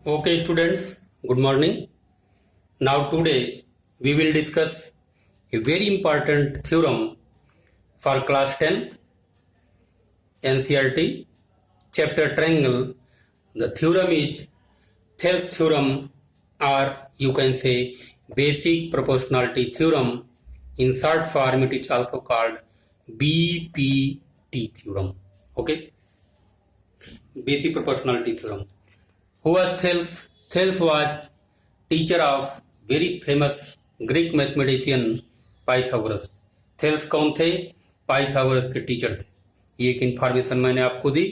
Okay, students, good morning. Now, today we will discuss a very important theorem for class 10 NCERT, chapter Triangle. The theorem is Thales theorem, or you can say basic proportionality theorem. In short form, it is also called BPT theorem. Okay, basic proportionality theorem. Who was Thales? Thales was teacher of very famous Greek mathematician Pythagoras. Thales कौन थे? Pythagoras के teacher थे. ये एक information मैंने आपको दी.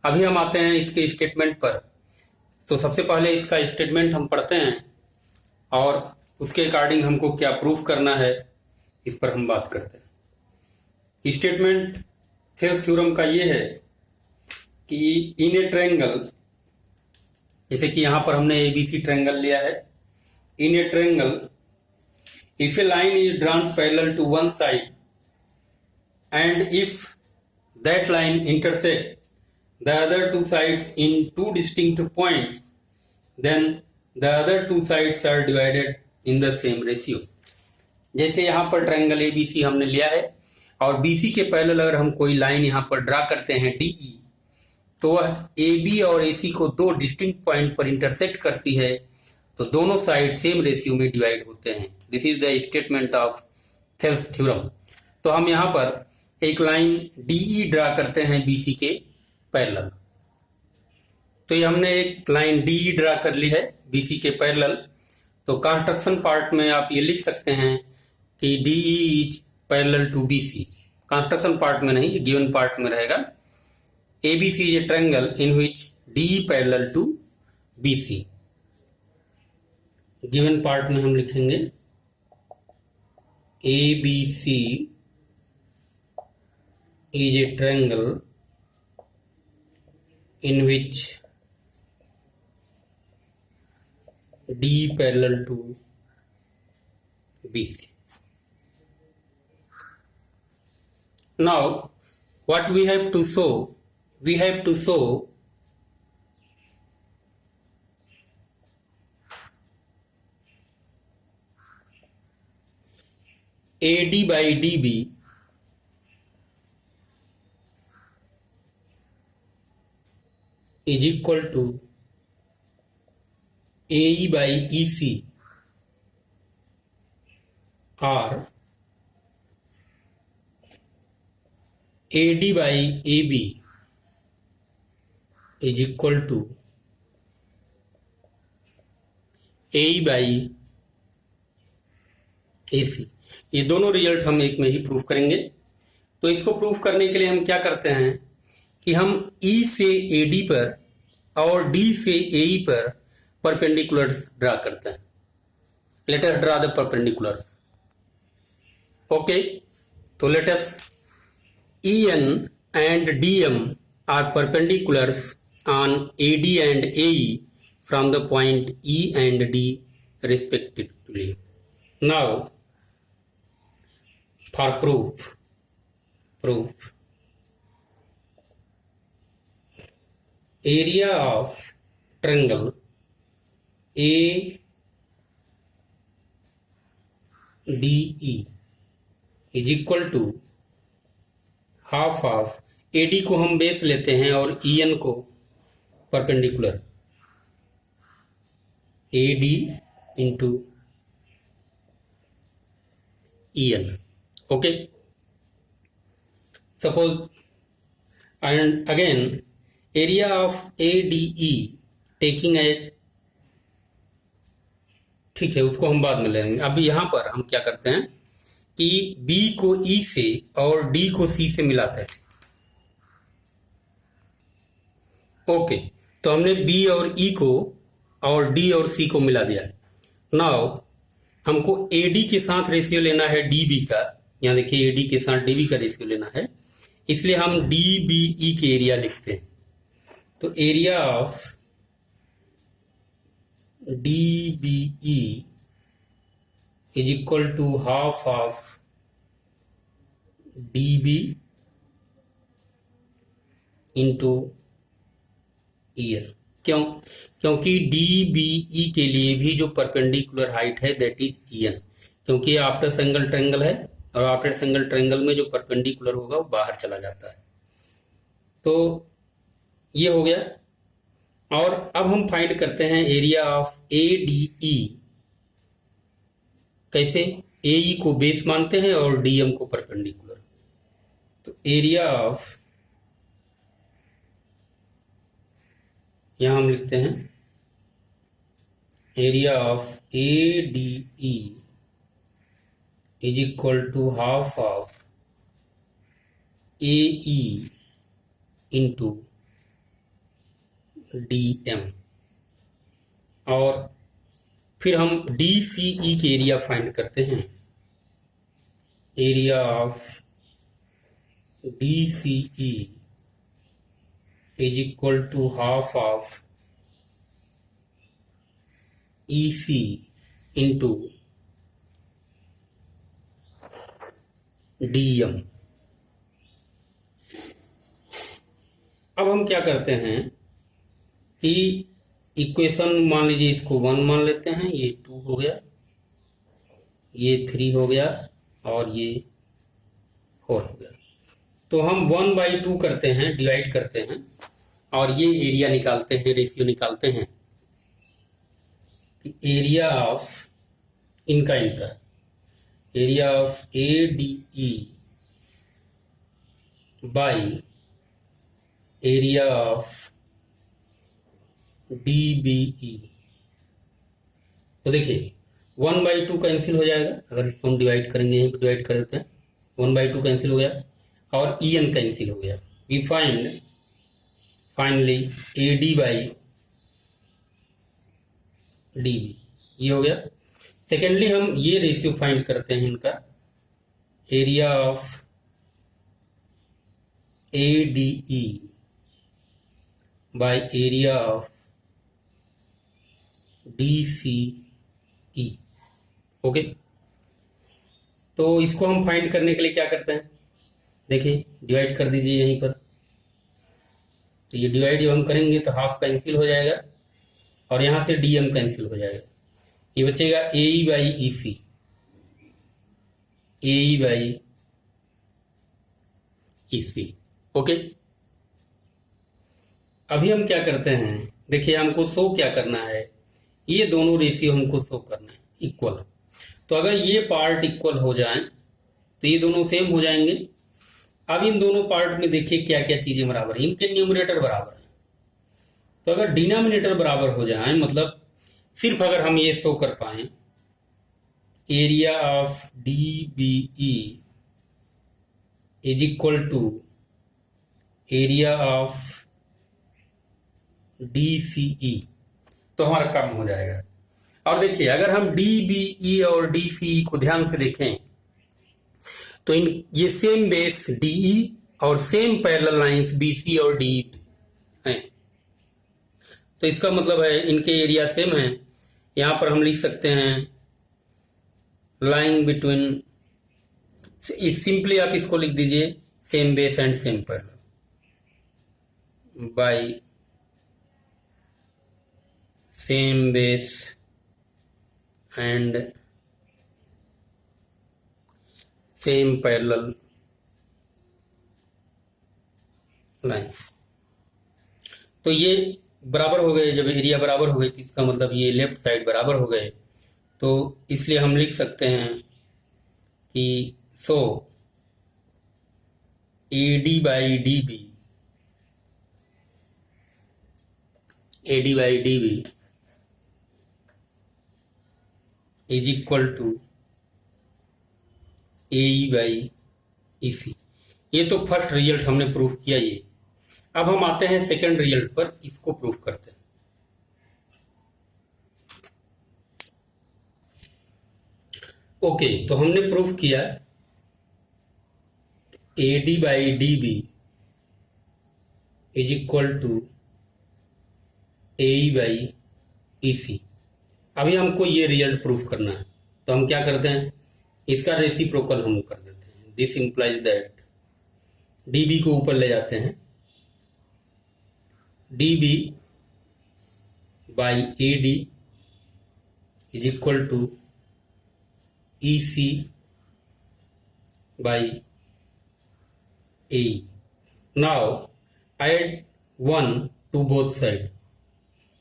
अभी हम आते हैं इसके स्टेटमेंट पर. तो सबसे पहले इसका स्टेटमेंट हम पढ़ते हैं और उसके अकॉर्डिंग हमको क्या प्रूफ करना है इस पर हम बात करते हैं. स्टेटमेंट थेल्स थ्योरम का ये है कि इन ए ट्रायंगल, जैसे कि यहां पर हमने एबीसी ट्रायंगल लिया है. In a triangle, if a line is drawn parallel to one side and if that line intersect the other two sides in two distinct points, then the other two sides are divided in the same ratio. जैसे यहाँ पर triangle ABC हमने लिया है और BC के parallel अगर हम कोई लाइन यहाँ पर ड्रा करते हैं डीई, तो वह AB और AC को दो डिस्टिंक्ट पॉइंट पर इंटरसेक्ट करती है, तो दोनों साइड सेम रेशियो में डिवाइड होते हैं. This is the statement of Thales theorem. तो हम यहाँ पर एक लाइन DE ड्रा करते हैं BC के पैरेलल. तो ये हमने एक लाइन DE ड्रा कर ली है BC के पैरेलल. तो कंस्ट्रक्शन पार्ट में आप ये लिख सकते हैं कि DE is parallel to BC. Construction part में नहीं, ये गिवन पार्ट में रहेगा. ABC is a triangle in which DE parallel to BC. Given part में हम लिखेंगे ABC is a triangle in which DE parallel to BC. Now, what we have to show? We have to show AD by DB is equal to AE by EC or AD by AB is equal to AE by AC. ये दोनों result हम एक में ही proof करेंगे. तो इसको proof करने के लिए हम क्या करते हैं कि हम E से AD पर और D से AE पर परपेंडिकुलर्स ड्रा करते हैं. Let us draw the perpendiculars. Okay, तो let us EN and DM are perpendiculars on AD and AE from the point E and D respectively. Now, for proof, area of triangle ADE is equal to half of AD को हम base लेते हैं और EN को perpendicular, AD into EN. Okay, suppose and again area of ADE taking as, ठीक है, उसको हम बाद में ले लेंगे. अभी यहां पर हम क्या करते हैं कि B को E से और D को C से मिलाते हैं. ओके, तो हमने B और E को और D और C को मिला दिया. नाउ हमको AD के साथ रेशियो लेना है DB का. यहाँ देखिए AD के साथ DB का रेशियो लेना है, इसलिए हम DBE के एरिया लिखते हैं. तो area of DBE is equal to half of DB into EN. क्यों? क्योंकि DBE के लिए भी जो परपेंडिकुलर हाइट है दैट इज EN, क्योंकि ये आफ्टर सिंगल ट्रायंगल है और आफ्टर सिंगल ट्रायंगल में जो परपेंडिकुलर होगा वो बाहर चला जाता है। तो ये हो गया। और अब हम फाइंड करते हैं एरिया ऑफ ADE। कैसे? AE को बेस मानते हैं और DM को परपेंडिकुलर। तो एरिया ऑफ, यहां हम लिखते हैं area of ADE is equal to half of AE into DM। और फिर हम DCE के एरिया फाइंड करते हैं। Area of DCE is equal to half of EC into DM। अब हम क्या करते हैं कि इक्वेशन मान लीजिए इसको 1 मान लेते हैं, ये 2 हो गया, ये 3 हो गया और ये 4 हो गया। तो हम 1/2 करते हैं, डिवाइड करते हैं और ये एरिया निकालते हैं, रेशियो निकालते हैं। एरिया ऑफ इनका area of ADE by area of DBE। तो देखिए 1/2 कैंसिल हो जाएगा, अगर इसको हम डिवाइड करेंगे, यहीं पर डिवाइड कर देते हैं, 1/2 कैंसिल हो गया और EN कैंसिल हो गया। We find finally AD by DB, ये हो गया। सेकेंडली हम ये रेशियो फाइंड करते हैं इनका, area of ADE by area of DCE। Okay, तो इसको हम फाइंड करने के लिए क्या करते हैं, देखिए डिवाइड कर दीजिए यहीं पर। तो ये डिवाइड जब हम करेंगे तो हाफ कैंसिल हो जाएगा और यहां से DM कैंसिल हो जाएगा, ये बचेगा AE by EC, AE by EC। Okay, अभी हम क्या करते हैं, देखिए हमको शो क्या करना है, ये दोनों रेशियो हमको शो करना है इक्वल। तो अगर ये पार्ट इक्वल हो जाए तो ये दोनों सेम हो जाएंगे। अब इन दोनों पार्ट में देखिए क्या क्या चीजें बराबर है, इनके न्यूमरेटर बराबर है। तो अगर डिनोमिनेटर बराबर हो जाए, मतलब सिर्फ अगर हम ये शो कर पाए area of DBE is equal to area of DCE, तो हमारा काम हो जाएगा। और देखिए अगर हम DBE और DCE को ध्यान से देखें तो इन ये सेम बेस DE और सेम पैरेलल लाइंस BC और DE हैं, तो इसका मतलब है इनके एरिया सेम है। यहां पर हम लिख सकते हैं लाइन बिटवीन, सिंपली आप इसको लिख दीजिए same base and same parallel by same base and same parallel lines. तो ये बराबर हो गए, जब एरिया बराबर हो गई तो इसका मतलब ये लेफ्ट साइड बराबर हो गए, तो इसलिए हम लिख सकते हैं कि so AD by DB is equal to AE by EC। ये तो फर्स्ट रिजल्ट हमने प्रूफ किया ये। अब हम आते हैं सेकंड रिजल्ट पर, इसको प्रूफ करते हैं। ओके, तो हमने प्रूफ किया AD by DB is equal to AE by EC। अभी हमको ये रिजल्ट प्रूफ करना है, तो हम क्या करते हैं, इसका रेसिप्रोकल हम कर देते हैं। दिस इंप्लाइज दैट DB को ऊपर ले जाते हैं, DB by AD is equal to EC by AE. Now add 1 to both sides.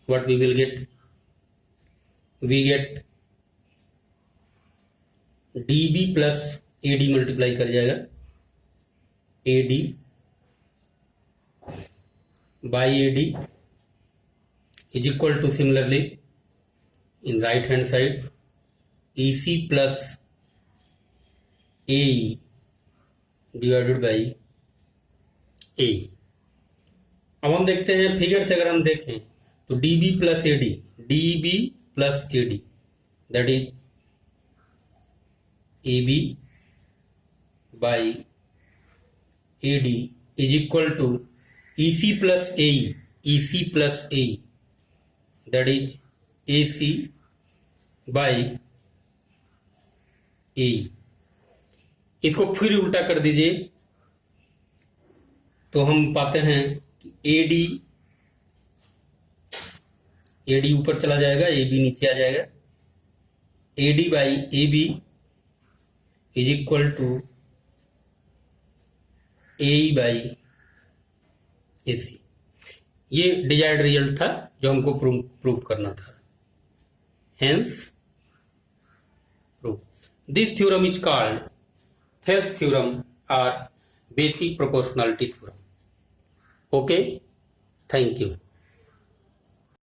What we will get? We get DB plus AD multiply कर जाएगा AD by AD is equal to similarly in right hand side EC plus AE divided by A. अब हम देखते हैं figure से, अगर हम देखें तो DB plus AD that is AB by AD is equal to EC plus AE that is AC by AE. इसको फिर उल्टा कर दीजिए तो हम पाते हैं कि AD ऊपर चला जाएगा, AB नीचे आ जाएगा. AD by AB is equal to AE by AC. ये डिजायर्ड रिजल्ट था जो हमको प्रूव करना था. Hence, proof. This theorem is called Thales theorem or basic proportionality theorem. Okay, thank you.